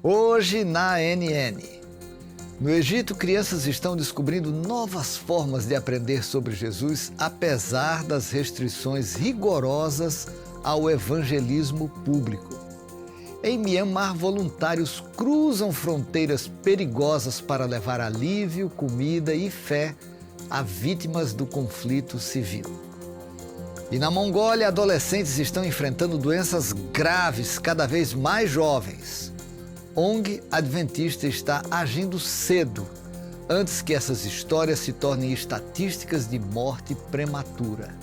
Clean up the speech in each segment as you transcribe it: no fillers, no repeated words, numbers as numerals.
Hoje na ANN. No Egito, crianças estão descobrindo novas formas de aprender sobre Jesus, apesar das restrições rigorosas ao evangelismo público. Em Mianmar, voluntários cruzam fronteiras perigosas para levar alívio, comida e fé a vítimas do conflito civil. E na Mongólia, adolescentes estão enfrentando doenças graves cada vez mais jovens. ONG Adventista está agindo cedo, antes que essas histórias se tornem estatísticas de morte prematura.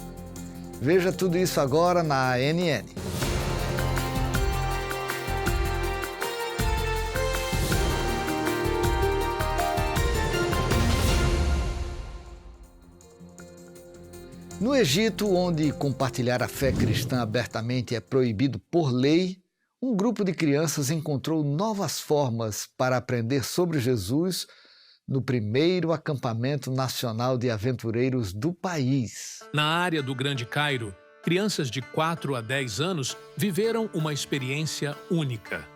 Veja tudo isso agora na ANN. No Egito, onde compartilhar a fé cristã abertamente é proibido por lei, um grupo de crianças encontrou novas formas para aprender sobre Jesus no primeiro acampamento nacional de aventureiros do país. Na área do Grande Cairo, crianças de 4 a 10 anos viveram uma experiência única.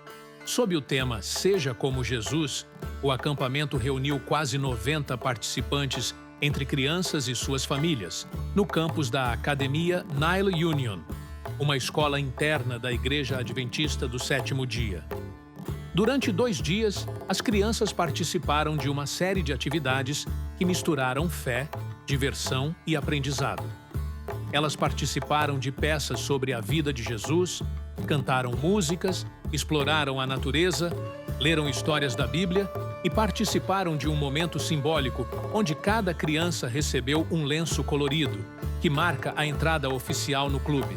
Sob o tema Seja como Jesus, o acampamento reuniu quase 90 participantes entre crianças e suas famílias, no campus da Academia Nile Union, uma escola interna da Igreja Adventista do Sétimo Dia. Durante 2 dias, as crianças participaram de uma série de atividades que misturaram fé, diversão e aprendizado. Elas participaram de peças sobre a vida de Jesus, cantaram músicas, exploraram a natureza, leram histórias da Bíblia e participaram de um momento simbólico onde cada criança recebeu um lenço colorido, que marca a entrada oficial no clube.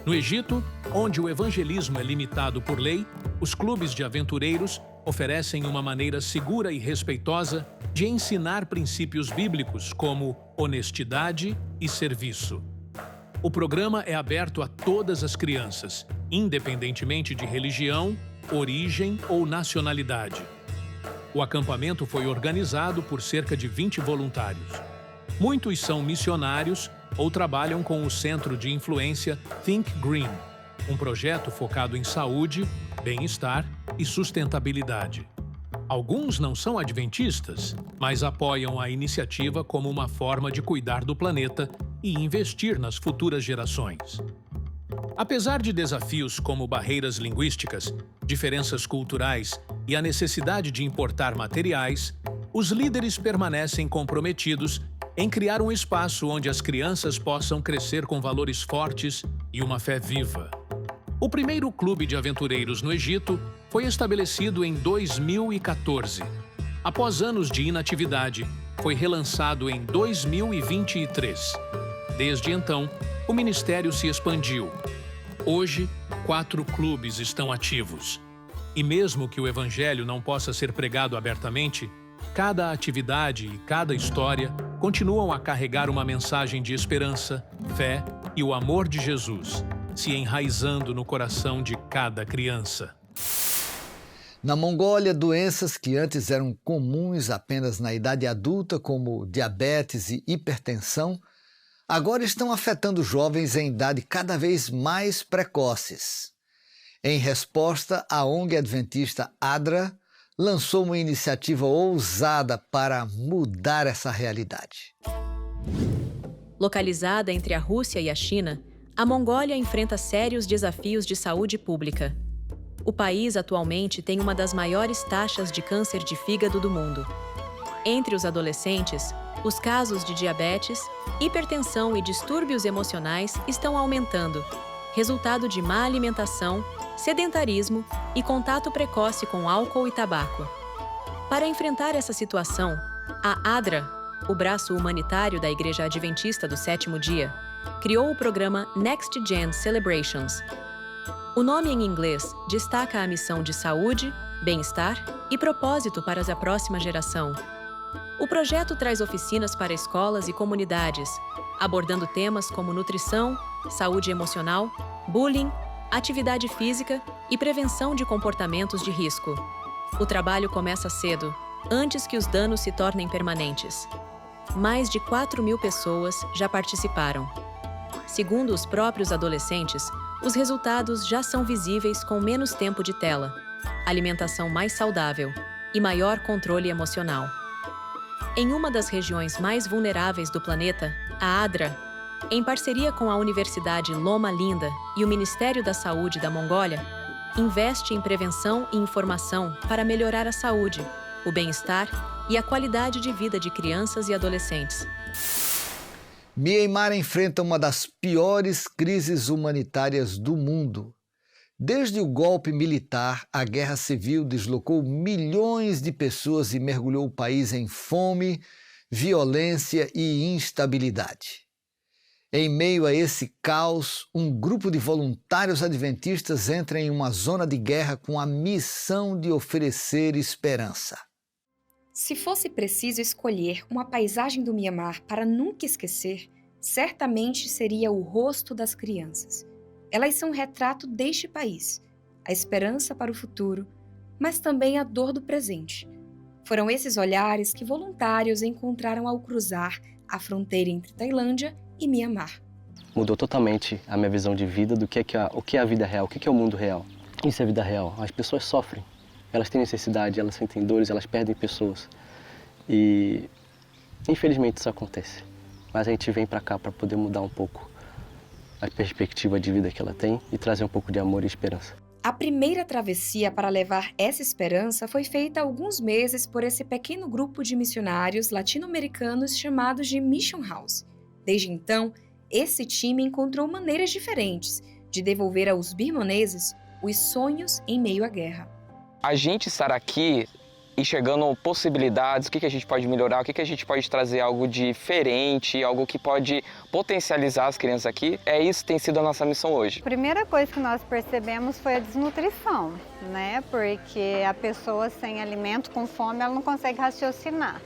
No Egito, onde o evangelismo é limitado por lei, os clubes de aventureiros oferecem uma maneira segura e respeitosa de ensinar princípios bíblicos como honestidade e serviço. O programa é aberto a todas as crianças, independentemente de religião, origem ou nacionalidade. O acampamento foi organizado por cerca de 20 voluntários. Muitos são missionários ou trabalham com o centro de influência Think Green, um projeto focado em saúde, bem-estar e sustentabilidade. Alguns não são adventistas, mas apoiam a iniciativa como uma forma de cuidar do planeta e investir nas futuras gerações. Apesar de desafios como barreiras linguísticas, diferenças culturais e a necessidade de importar materiais, os líderes permanecem comprometidos em criar um espaço onde as crianças possam crescer com valores fortes e uma fé viva. O primeiro clube de aventureiros no Egito foi estabelecido em 2014. Após anos de inatividade, foi relançado em 2023. Desde então, o ministério se expandiu. Hoje, 4 clubes estão ativos. E mesmo que o evangelho não possa ser pregado abertamente, cada atividade e cada história continuam a carregar uma mensagem de esperança, fé e o amor de Jesus, se enraizando no coração de cada criança. Na Mongólia, doenças que antes eram comuns apenas na idade adulta, como diabetes e hipertensão, agora estão afetando jovens em idade cada vez mais precoces. Em resposta, a ONG Adventista ADRA lançou uma iniciativa ousada para mudar essa realidade. Localizada entre a Rússia e a China, a Mongólia enfrenta sérios desafios de saúde pública. O país atualmente tem uma das maiores taxas de câncer de fígado do mundo. Entre os adolescentes, os casos de diabetes, hipertensão e distúrbios emocionais estão aumentando, resultado de má alimentação, sedentarismo e contato precoce com álcool e tabaco. Para enfrentar essa situação, a ADRA, o braço humanitário da Igreja Adventista do Sétimo Dia, criou o programa Next Gen Celebrations. O nome em inglês destaca a missão de saúde, bem-estar e propósito para a próxima geração. O projeto traz oficinas para escolas e comunidades, abordando temas como nutrição, saúde emocional, bullying, atividade física e prevenção de comportamentos de risco. O trabalho começa cedo, antes que os danos se tornem permanentes. Mais de 4.000 pessoas já participaram. Segundo os próprios adolescentes, os resultados já são visíveis com menos tempo de tela. alimentação mais saudável e maior controle emocional. Em uma das regiões mais vulneráveis do planeta, a ADRA, em parceria com a Universidade Loma Linda e o Ministério da Saúde da Mongólia, investe em prevenção e informação para melhorar a saúde, o bem-estar e a qualidade de vida de crianças e adolescentes. Myanmar enfrenta uma das piores crises humanitárias do mundo. Desde o golpe militar, a guerra civil deslocou milhões de pessoas e mergulhou o país em fome, violência e instabilidade. Em meio a esse caos, um grupo de voluntários adventistas entra em uma zona de guerra com a missão de oferecer esperança. Se fosse preciso escolher uma paisagem do Myanmar para nunca esquecer, certamente seria o rosto das crianças. Elas são um retrato deste país, a esperança para o futuro, mas também a dor do presente. Foram esses olhares que voluntários encontraram ao cruzar a fronteira entre Tailândia e Myanmar. Mudou totalmente a minha visão de vida, do que é a vida real, o que é o mundo real. Isso é a vida real. As pessoas sofrem, elas têm necessidade, elas sentem dores, elas perdem pessoas. E infelizmente isso acontece. Mas a gente vem para cá para poder mudar um pouco a perspectiva de vida que ela tem e trazer um pouco de amor e esperança. A primeira travessia para levar essa esperança foi feita há alguns meses por esse pequeno grupo de missionários latino-americanos chamados de Mission House. Desde então, esse time encontrou maneiras diferentes de devolver aos birmaneses os sonhos em meio à guerra. A gente estar aqui enxergando possibilidades, o que a gente pode melhorar, o que a gente pode trazer algo diferente, algo que pode potencializar as crianças aqui, isso que tem sido a nossa missão hoje. A primeira coisa que nós percebemos foi a desnutrição, né? Porque a pessoa sem alimento, com fome, ela não consegue raciocinar.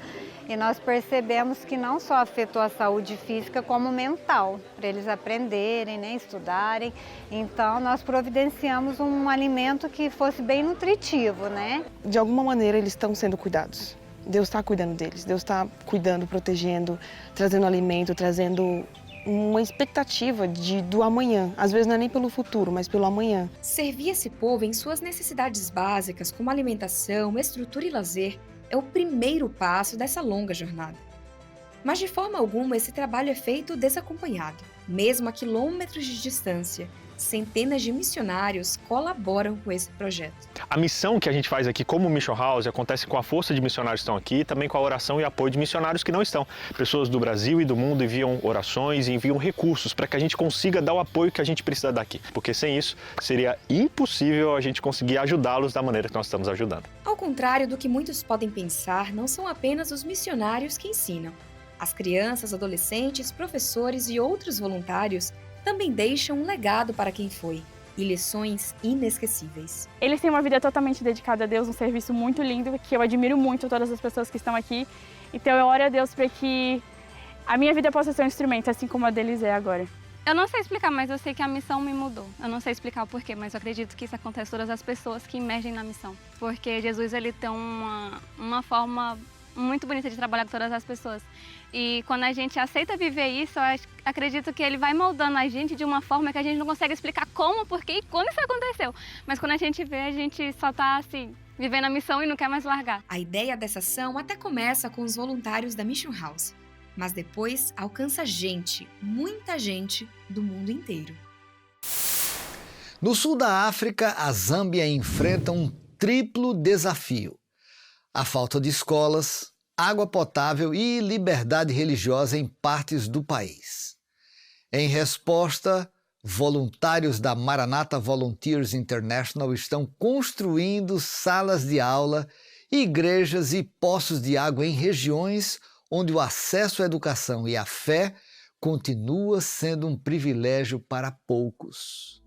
E nós percebemos que não só afetou a saúde física, como mental, para eles aprenderem, né, estudarem. Então, nós providenciamos um alimento que fosse bem nutritivo, né? De alguma maneira, eles estão sendo cuidados. Deus está cuidando deles, Deus está cuidando, protegendo, trazendo alimento, trazendo uma expectativa do amanhã. Às vezes não é nem pelo futuro, mas pelo amanhã. Servir esse povo em suas necessidades básicas, como alimentação, estrutura e lazer, é o primeiro passo dessa longa jornada. Mas de forma alguma esse trabalho é feito desacompanhado. Mesmo a quilômetros de distância, centenas de missionários colaboram com esse projeto. A missão que a gente faz aqui como Mission House acontece com a força de missionários que estão aqui, também com a oração e apoio de missionários que não estão. Pessoas do Brasil e do mundo enviam orações e enviam recursos para que a gente consiga dar o apoio que a gente precisa dar aqui. Porque sem isso, seria impossível a gente conseguir ajudá-los da maneira que nós estamos ajudando. Ao contrário do que muitos podem pensar, não são apenas os missionários que ensinam. As crianças, adolescentes, professores e outros voluntários também deixam um legado para quem foi e lições inesquecíveis. Eles têm uma vida totalmente dedicada a Deus, um serviço muito lindo, que eu admiro muito todas as pessoas que estão aqui. Então eu oro a Deus para que a minha vida possa ser um instrumento, assim como a deles é agora. Eu não sei explicar, mas eu sei que a missão me mudou. Eu não sei explicar o porquê, mas eu acredito que isso acontece com todas as pessoas que emergem na missão. Porque Jesus, ele tem uma forma muito bonita de trabalhar com todas as pessoas. E quando a gente aceita viver isso, eu acredito que ele vai moldando a gente de uma forma que a gente não consegue explicar como, porquê e quando isso aconteceu. Mas quando a gente vê, a gente só tá assim, vivendo a missão e não quer mais largar. A ideia dessa ação até começa com os voluntários da Mission House, mas depois alcança gente, muita gente do mundo inteiro. No sul da África, a Zâmbia enfrenta um triplo desafio: a falta de escolas, água potável e liberdade religiosa em partes do país. Em resposta, voluntários da Maranatha Volunteers International estão construindo salas de aula, igrejas e poços de água em regiões onde o acesso à educação e à fé continua sendo um privilégio para poucos.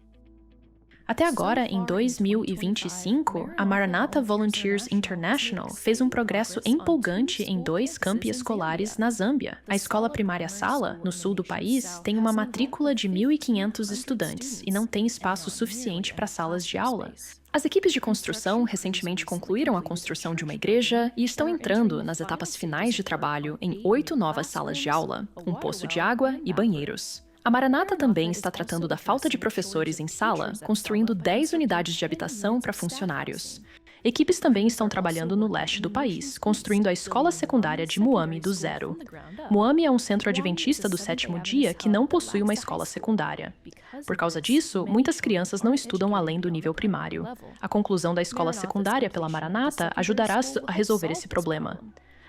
Até agora, em 2025, a Maranatha Volunteers International fez um progresso empolgante em 2 campi escolares na Zâmbia. A escola primária Sala, no sul do país, tem uma matrícula de 1.500 estudantes e não tem espaço suficiente para salas de aula. As equipes de construção recentemente concluíram a construção de uma igreja e estão entrando nas etapas finais de trabalho em 8 novas salas de aula, um poço de água e banheiros. A Maranata também está tratando da falta de professores em sala, construindo 10 unidades de habitação para funcionários. Equipes também estão trabalhando no leste do país, construindo a escola secundária de Muame do zero. Muame é um centro adventista do sétimo dia que não possui uma escola secundária. Por causa disso, muitas crianças não estudam além do nível primário. A conclusão da escola secundária pela Maranata ajudará a resolver esse problema.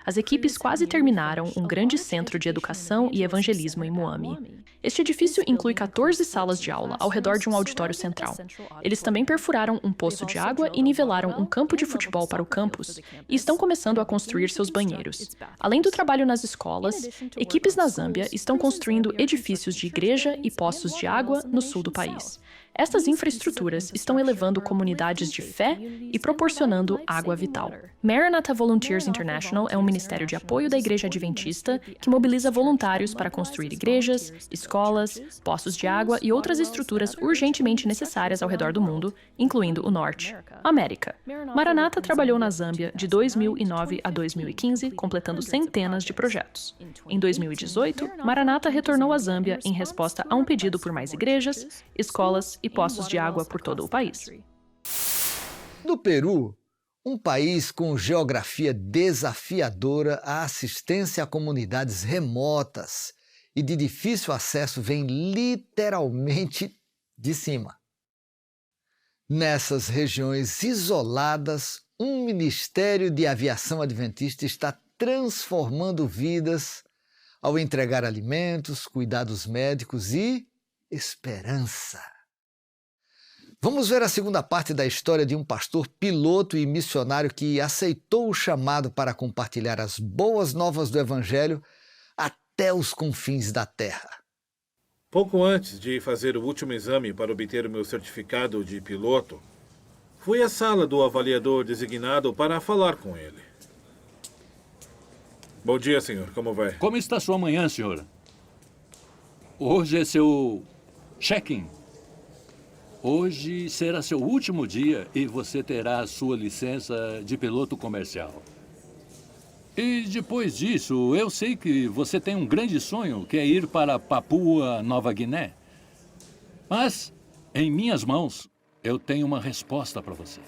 As equipes quase terminaram um grande centro de educação e evangelismo em Muame. Este edifício inclui 14 salas de aula ao redor de um auditório central. Eles também perfuraram um poço de água e nivelaram um campo de futebol para o campus e estão começando a construir seus banheiros. Além do trabalho nas escolas, equipes na Zâmbia estão construindo edifícios de igreja e poços de água no sul do país. Estas infraestruturas estão elevando comunidades de fé e proporcionando água vital. Maranatha Volunteers International é um ministério de apoio da Igreja Adventista que mobiliza voluntários para construir igrejas, escolas, poços de água e outras estruturas urgentemente necessárias ao redor do mundo, incluindo o Norte, América. Maranatha trabalhou na Zâmbia de 2009 a 2015, completando centenas de projetos. Em 2018, Maranatha retornou à Zâmbia em resposta a um pedido por mais igrejas, escolas e poços de água por todo o país. No Peru, um país com geografia desafiadora, a assistência a comunidades remotas e de difícil acesso vem literalmente de cima. Nessas regiões isoladas, um ministério de aviação adventista está transformando vidas ao entregar alimentos, cuidados médicos e esperança. Vamos ver a segunda parte da história de um pastor piloto e missionário que aceitou o chamado para compartilhar as boas novas do Evangelho até os confins da terra. Pouco antes de fazer o último exame para obter o meu certificado de piloto, fui à sala do avaliador designado para falar com ele. Bom dia, senhor. Como vai? Como está sua manhã, senhor? Hoje é seu check-in. Hoje será seu último dia e você terá a sua licença de piloto comercial. E depois disso, eu sei que você tem um grande sonho, que é ir para Papua Nova Guiné. Mas, em minhas mãos, eu tenho uma resposta para você.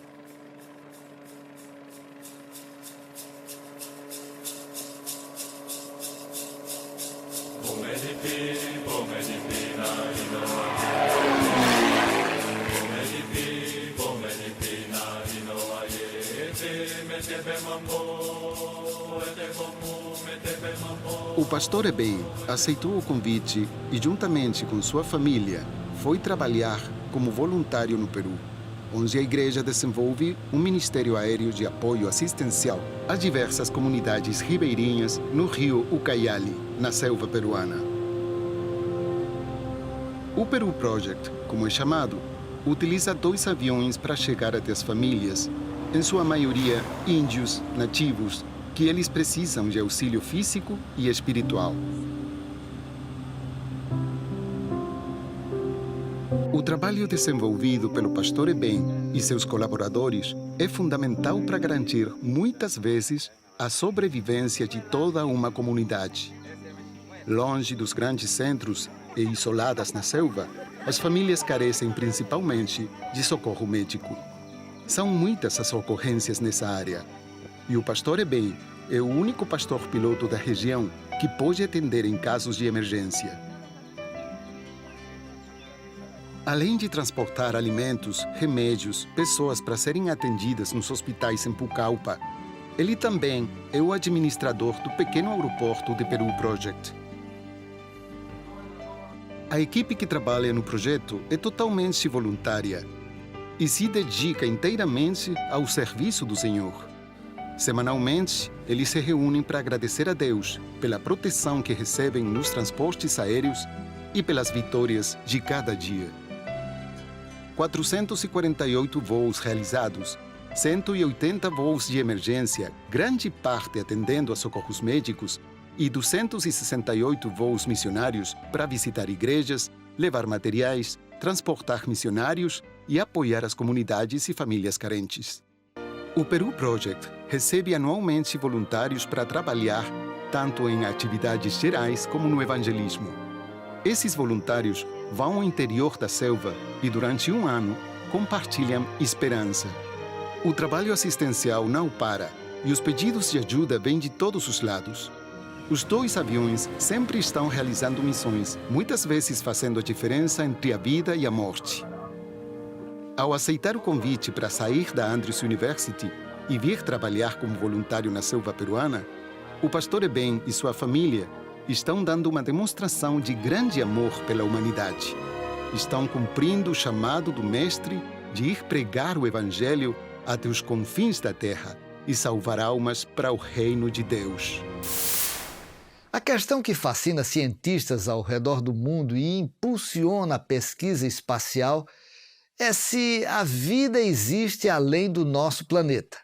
O pastor Ebei aceitou o convite e, juntamente com sua família, foi trabalhar como voluntário no Peru, onde a igreja desenvolve um ministério aéreo de apoio assistencial a diversas comunidades ribeirinhas no rio Ucayali, na selva peruana. O Peru Project, como é chamado, utiliza 2 aviões para chegar até as famílias, em sua maioria índios, nativos, que eles precisam de auxílio físico e espiritual. O trabalho desenvolvido pelo pastor Eben e seus colaboradores é fundamental para garantir, muitas vezes, a sobrevivência de toda uma comunidade. Longe dos grandes centros e isoladas na selva, as famílias carecem principalmente de socorro médico. São muitas as ocorrências nessa área. E o pastor Eben é o único pastor piloto da região que pode atender em casos de emergência. Além de transportar alimentos, remédios, pessoas para serem atendidas nos hospitais em Pucallpa, ele também é o administrador do pequeno aeroporto de Peru Project. A equipe que trabalha no projeto é totalmente voluntária e se dedica inteiramente ao serviço do Senhor. Semanalmente, eles se reúnem para agradecer a Deus pela proteção que recebem nos transportes aéreos e pelas vitórias de cada dia. 448 voos realizados, 180 voos de emergência, grande parte atendendo a socorros médicos, e 268 voos missionários para visitar igrejas, levar materiais, transportar missionários e apoiar as comunidades e famílias carentes. O Peru Project recebe anualmente voluntários para trabalhar tanto em atividades gerais como no evangelismo. Esses voluntários vão ao interior da selva e, durante um ano, compartilham esperança. O trabalho assistencial não para e os pedidos de ajuda vêm de todos os lados. Os 2 aviões sempre estão realizando missões, muitas vezes fazendo a diferença entre a vida e a morte. Ao aceitar o convite para sair da Andrews University e vir trabalhar como voluntário na selva peruana, o pastor Eben e sua família estão dando uma demonstração de grande amor pela humanidade. Estão cumprindo o chamado do Mestre de ir pregar o Evangelho até os confins da terra e salvar almas para o reino de Deus. A questão que fascina cientistas ao redor do mundo e impulsiona a pesquisa espacial é se a vida existe além do nosso planeta.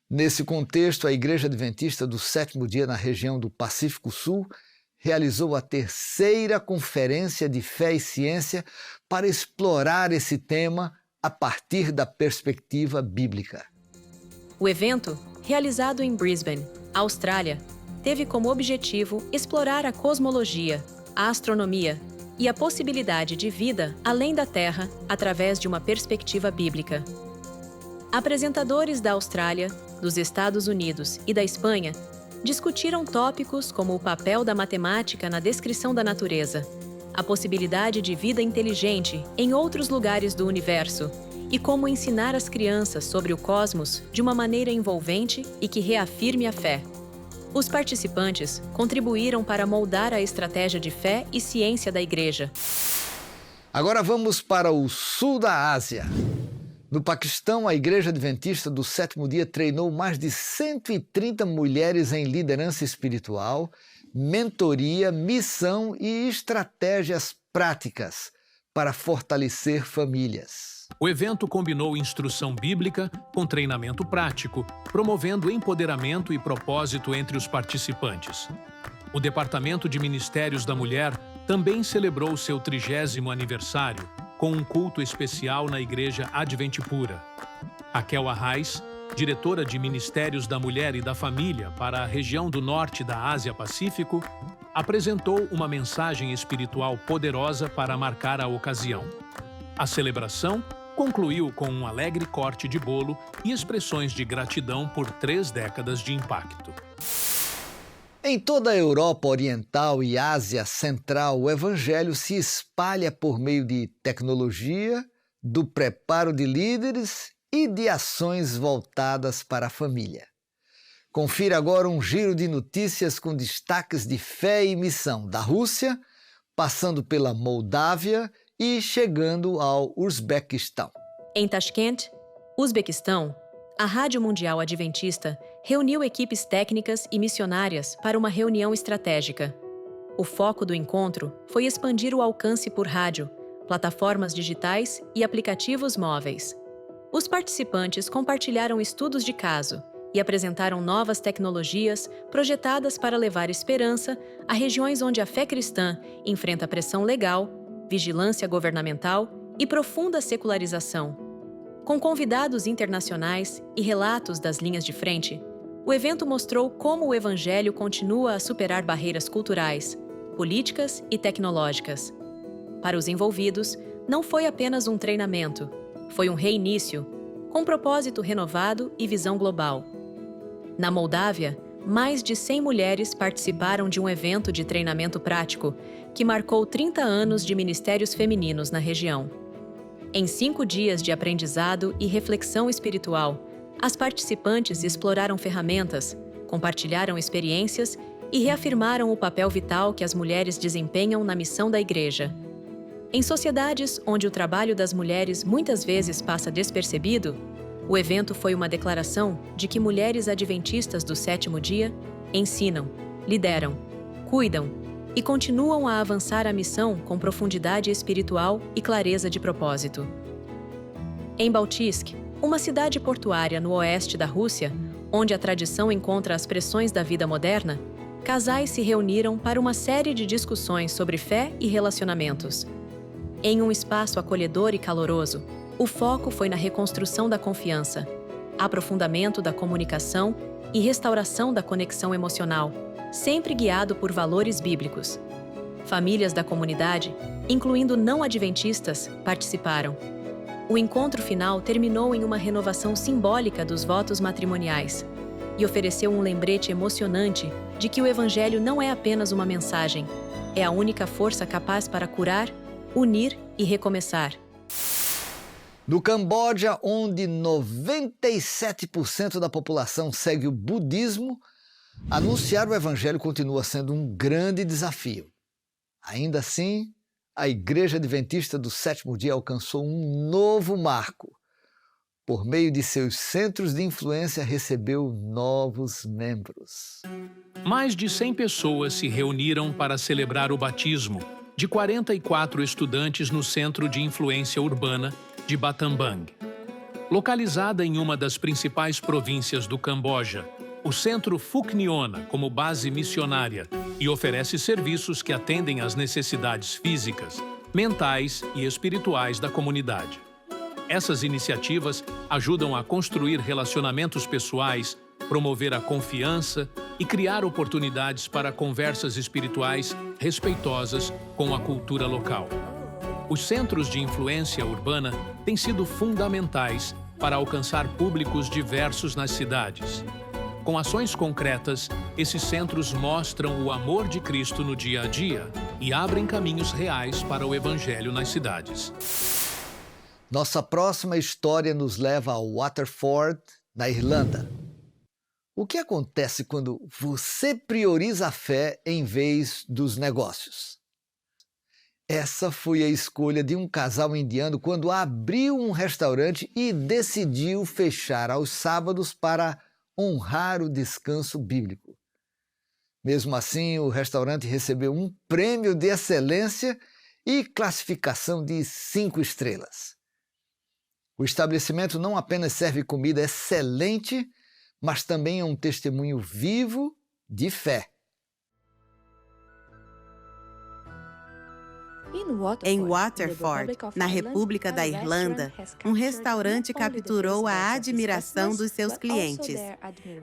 Nesse contexto, a Igreja Adventista do Sétimo Dia na região do Pacífico Sul realizou a 3ª Conferência de Fé e Ciência para explorar esse tema a partir da perspectiva bíblica. O evento, realizado em Brisbane, Austrália, teve como objetivo explorar a cosmologia, a astronomia e a possibilidade de vida além da Terra através de uma perspectiva bíblica. Apresentadores da Austrália, dos Estados Unidos e da Espanha discutiram tópicos como o papel da matemática na descrição da natureza, a possibilidade de vida inteligente em outros lugares do universo e como ensinar as crianças sobre o cosmos de uma maneira envolvente e que reafirme a fé. Os participantes contribuíram para moldar a estratégia de fé e ciência da Igreja. Agora vamos para o sul da Ásia. No Paquistão, a Igreja Adventista do Sétimo Dia treinou mais de 130 mulheres em liderança espiritual, mentoria, missão e estratégias práticas para fortalecer famílias. O evento combinou instrução bíblica com treinamento prático, promovendo empoderamento e propósito entre os participantes. O Departamento de Ministérios da Mulher também celebrou seu 30º aniversário com um culto especial na Igreja Adventipura. Raquel Arraes, diretora de Ministérios da Mulher e da Família para a região do norte da Ásia-Pacífico, apresentou uma mensagem espiritual poderosa para marcar a ocasião. A celebração concluiu com um alegre corte de bolo e expressões de gratidão por 3 décadas de impacto. Em toda a Europa Oriental e Ásia Central, o Evangelho se espalha por meio de tecnologia, do preparo de líderes e de ações voltadas para a família. Confira agora um giro de notícias com destaques de fé e missão da Rússia, passando pela Moldávia e chegando ao Uzbequistão. Em Tashkent, Uzbequistão, a Rádio Mundial Adventista reuniu equipes técnicas e missionárias para uma reunião estratégica. O foco do encontro foi expandir o alcance por rádio, plataformas digitais e aplicativos móveis. Os participantes compartilharam estudos de caso e apresentaram novas tecnologias projetadas para levar esperança a regiões onde a fé cristã enfrenta pressão legal, vigilância governamental e profunda secularização. Com convidados internacionais e relatos das linhas de frente, o evento mostrou como o Evangelho continua a superar barreiras culturais, políticas e tecnológicas. Para os envolvidos, não foi apenas um treinamento, foi um reinício, com propósito renovado e visão global. Na Moldávia, mais de 100 mulheres participaram de um evento de treinamento prático que marcou 30 anos de ministérios femininos na região. Em 5 dias de aprendizado e reflexão espiritual, as participantes exploraram ferramentas, compartilharam experiências e reafirmaram o papel vital que as mulheres desempenham na missão da Igreja. Em sociedades onde o trabalho das mulheres muitas vezes passa despercebido, o evento foi uma declaração de que mulheres adventistas do sétimo dia ensinam, lideram, cuidam e continuam a avançar a missão com profundidade espiritual e clareza de propósito. Em Baltisk, uma cidade portuária no oeste da Rússia, onde a tradição encontra as pressões da vida moderna, casais se reuniram para uma série de discussões sobre fé e relacionamentos. Em um espaço acolhedor e caloroso, o foco foi na reconstrução da confiança, aprofundamento da comunicação e restauração da conexão emocional, sempre guiado por valores bíblicos. Famílias da comunidade, incluindo não adventistas, participaram. O encontro final terminou em uma renovação simbólica dos votos matrimoniais e ofereceu um lembrete emocionante de que o Evangelho não é apenas uma mensagem, é a única força capaz para curar, unir e recomeçar. No Camboja, onde 97% da população segue o budismo, anunciar o Evangelho continua sendo um grande desafio. Ainda assim, a Igreja Adventista do Sétimo Dia alcançou um novo marco. Por meio de seus centros de influência, recebeu novos membros. Mais de 100 pessoas se reuniram para celebrar o batismo de 44 estudantes no Centro de Influência Urbana de Battambang. Localizada em uma das principais províncias do Camboja, o Centro funciona como base missionária e oferece serviços que atendem às necessidades físicas, mentais e espirituais da comunidade. Essas iniciativas ajudam a construir relacionamentos pessoais, promover a confiança e criar oportunidades para conversas espirituais respeitosas com a cultura local. Os centros de influência urbana têm sido fundamentais para alcançar públicos diversos nas cidades. Com ações concretas, esses centros mostram o amor de Cristo no dia a dia e abrem caminhos reais para o Evangelho nas cidades. Nossa próxima história nos leva a Waterford, na Irlanda. O que acontece quando você prioriza a fé em vez dos negócios? Essa foi a escolha de um casal indiano quando abriu um restaurante e decidiu fechar aos sábados para honrar o descanso bíblico. Mesmo assim, o restaurante recebeu um prêmio de excelência e classificação de 5 estrelas. O estabelecimento não apenas serve comida excelente, mas também é um testemunho vivo de fé. Em Waterford, na República da Irlanda, um restaurante capturou a admiração dos seus clientes.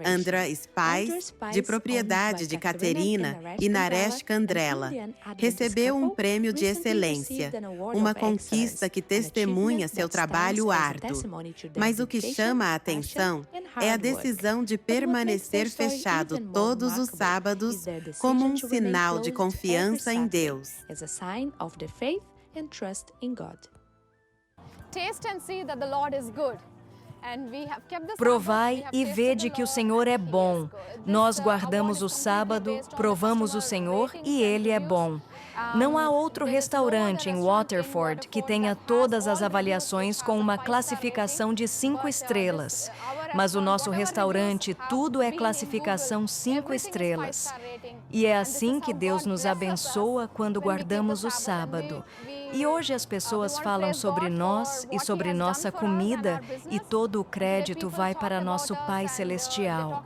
Andhra Spice, de propriedade de Caterina e Naresh Candrella, recebeu um prêmio de excelência, uma conquista que testemunha seu trabalho árduo. Mas o que chama a atenção é a decisão de permanecer fechado todos os sábados como um sinal de confiança em Deus. Faith and trust in God. Provai e vede que o Senhor é bom. Nós guardamos o sábado, provamos o Senhor e Ele é bom. Não há outro restaurante em Waterford que tenha todas as avaliações com uma classificação de 5 estrelas. Mas o nosso restaurante, tudo é classificação 5 estrelas. E é assim que Deus nos abençoa quando guardamos o sábado. E hoje as pessoas falam sobre nós e sobre nossa comida, e todo o crédito vai para nosso Pai Celestial.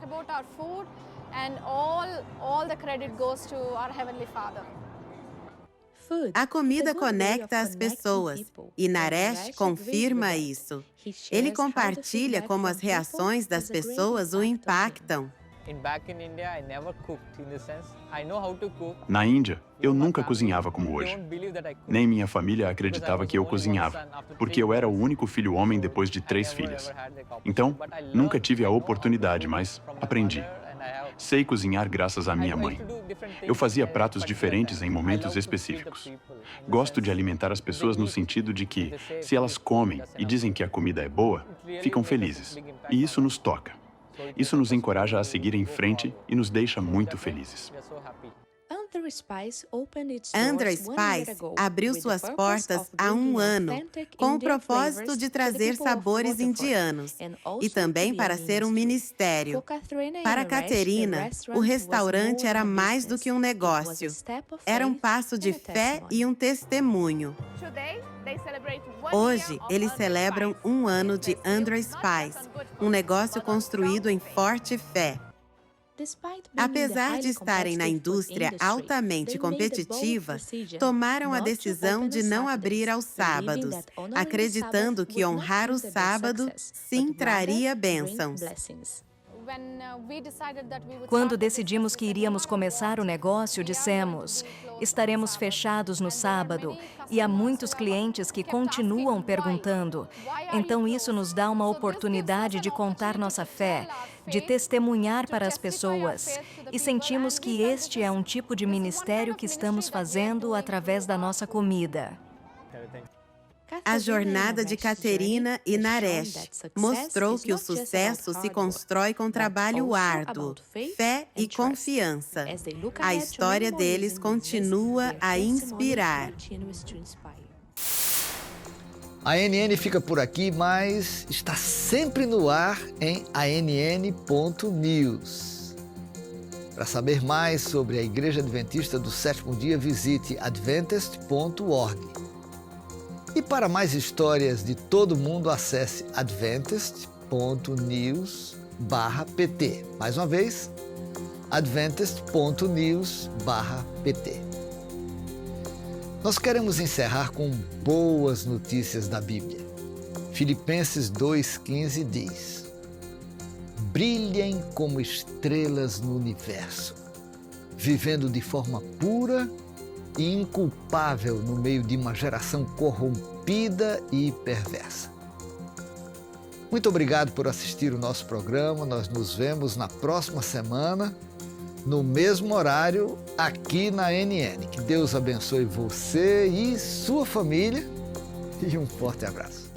A comida conecta as pessoas, e Naresh confirma isso. Ele compartilha como as reações das pessoas o impactam. Na Índia, eu nunca cozinhava como hoje. Nem minha família acreditava que eu cozinhava, porque eu era o único filho homem depois de 3 filhas. Então, nunca tive a oportunidade, mas aprendi. Sei cozinhar graças à minha mãe. Eu fazia pratos diferentes em momentos específicos. Gosto de alimentar as pessoas no sentido de que, se elas comem e dizem que a comida é boa, ficam felizes. E isso nos toca. Isso nos encoraja a seguir em frente e nos deixa muito felizes. Andhra Spice abriu suas portas há 1 ano, com o propósito de trazer sabores indianos e também para ser um ministério. Para Caterina, o restaurante era mais do que um negócio. Era um passo de fé e um testemunho. Hoje, eles celebram 1 ano de Andhra Spice, um negócio construído em forte fé. Apesar de estarem na indústria altamente competitiva, tomaram a decisão de não abrir aos sábados, acreditando que honrar o sábado sim traria bênçãos. Quando decidimos que iríamos começar o negócio, dissemos: estaremos fechados no sábado, e há muitos clientes que continuam perguntando. Então isso nos dá uma oportunidade de contar nossa fé, de testemunhar para as pessoas, e sentimos que este é um tipo de ministério que estamos fazendo através da nossa comida. A jornada de Caterina e Naresh mostrou que o sucesso se constrói com trabalho árduo, fé e confiança. A história deles continua a inspirar. A ANN fica por aqui, mas está sempre no ar em ann.news. Para saber mais sobre a Igreja Adventista do Sétimo Dia, visite adventist.org. E para mais histórias de todo mundo, acesse adventist.news/pt. Mais uma vez, adventist.news/pt. Nós queremos encerrar com boas notícias da Bíblia. Filipenses 2,15 diz: brilhem como estrelas no universo, vivendo de forma pura e inculpável no meio de uma geração corrompida e perversa. Muito obrigado por assistir o nosso programa. Nós nos vemos na próxima semana, no mesmo horário, aqui na ANN. Que Deus abençoe você e sua família e um forte abraço.